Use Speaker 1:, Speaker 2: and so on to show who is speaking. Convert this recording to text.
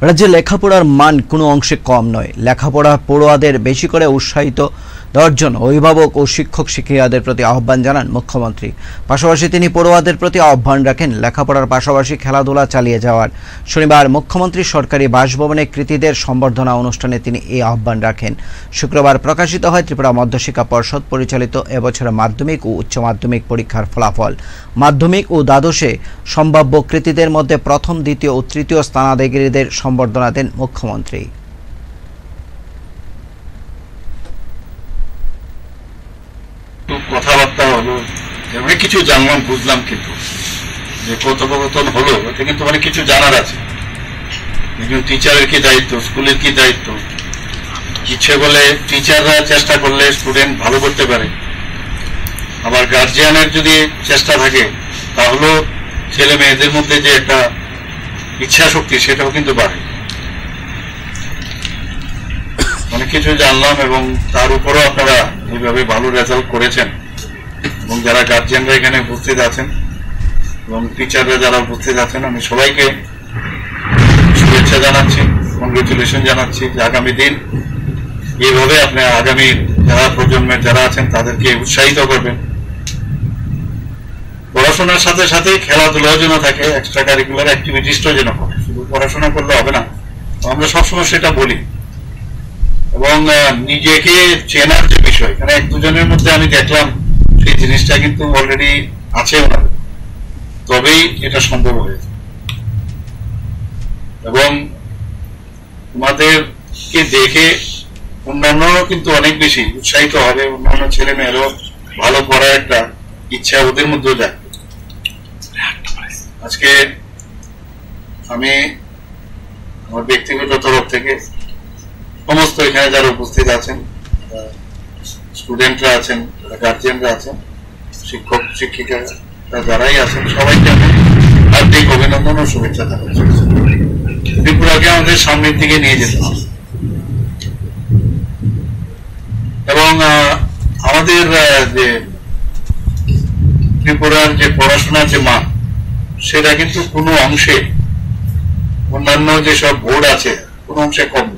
Speaker 1: রাজ্যে লেখাপড়ার মান কোনো অংশে কম নয়। লেখাপড়া পড়ুয়াদের বেশি করে উৎসাহিত দেওয়ার জন্য অভিভাবক ও শিক্ষক শিক্ষিকাদের প্রতি আহ্বান জানান মুখ্যমন্ত্রী। পাশাপাশি তিনি পড়ুয়াদের প্রতি আহ্বান রাখেন লেখাপড়ার পাশাপাশি খেলাধুলা চালিয়ে যাওয়ার। শনিবার মুখ্যমন্ত্রী সরকারি বাসভবনে কৃতীদের সম্বর্ধনা অনুষ্ঠানে তিনি এই আহ্বান রাখেন। শুক্রবার প্রকাশিত হয় ত্রিপুরা মধ্যশিক্ষা পর্ষদ পরিচালিত এবছরের মাধ্যমিক ও উচ্চ মাধ্যমিক পরীক্ষার ফলাফল। মাধ্যমিক ও দ্বাদশে সম্ভাব্য কৃতীদের মধ্যে প্রথম, দ্বিতীয় ও তৃতীয় স্থানাধিকারীদের সম্বর্ধনা দেন মুখ্যমন্ত্রী।
Speaker 2: কথাবার্তা হলো, অনেক কিছু জানলাম, বুঝলাম, কিন্তু যে কথোপকথন হলো এটা কিন্তু অনেক কিছু জানার আছে। একজন টিচারের কি দায়িত্ব, স্কুলের কি দায়িত্ব, ইচ্ছে বলে টিচাররা চেষ্টা করলে স্টুডেন্ট ভালো করতে পারে, আবার গার্জিয়ানের যদি চেষ্টা থাকে তাহলেও ছেলে মেয়েদের মধ্যে যে একটা ইচ্ছা শক্তি সেটাও কিন্তু বাড়ে। অনেক কিছু জানলাম এবং তার উপরও আপনারা এইভাবে ভালো রেজাল্ট করেছেন এবং যারা গার্জিয়ানরা এখানে উপস্থিত আছেন এবং টিচাররা যারা উপস্থিত আছেন, আমি সবাইকে শুভেচ্ছা জানাচ্ছি, কংগ্রেচুলেশন জানাচ্ছি যে আগামী দিন এইভাবে আপনি আগামী যারা প্রজন্মের যারা আছেন তাদেরকে উৎসাহিত করবেন। পড়াশোনার সাথে সাথে খেলাধুলাও যেন থাকে, এক্সট্রা কারিকুলার অ্যাক্টিভিটিসটাও যেন করে, শুধু পড়াশোনা করলে হবে না। আমরা সবসময় সেটা বলি। এবং নিজেকে চেনার যে বিষয়, এখানে এক দুজনের মধ্যে আমি দেখলাম সেই জিনিসটা কিন্তু অলরেডি আছে ওনাদের, তবেই এটা সম্ভব হয়েছে। এবং তোমাদেরকে দেখে অন্যান্যরাও কিন্তু অনেক বেশি উৎসাহিত হবে, অন্যান্য ছেলে মেয়েরাও ভালো পড়ার একটা ইচ্ছা ওদের মধ্যেও যাবে। আজকে আমি আমার ব্যক্তিগত তরফ থেকে সমস্ত এখানে যারা উপস্থিত আছেন, স্টুডেন্টরা আছেন, গার্জিয়ানরা আছেন, শিক্ষক শিক্ষিকারা যারাই আছেন, সবাইকে আমি হার্দিক অভিনন্দন ও শুভেচ্ছা জানাচ্ছি। ত্রিপুরাকে আমাদের সামনের দিকে নিয়ে যেতে হবে এবং আমাদের যে ত্রিপুরার যে পড়াশোনার যে মান, সেটা কিন্তু কোনো অংশে অন্যান্য যেসব বোর্ড আছে কোনো অংশে কম।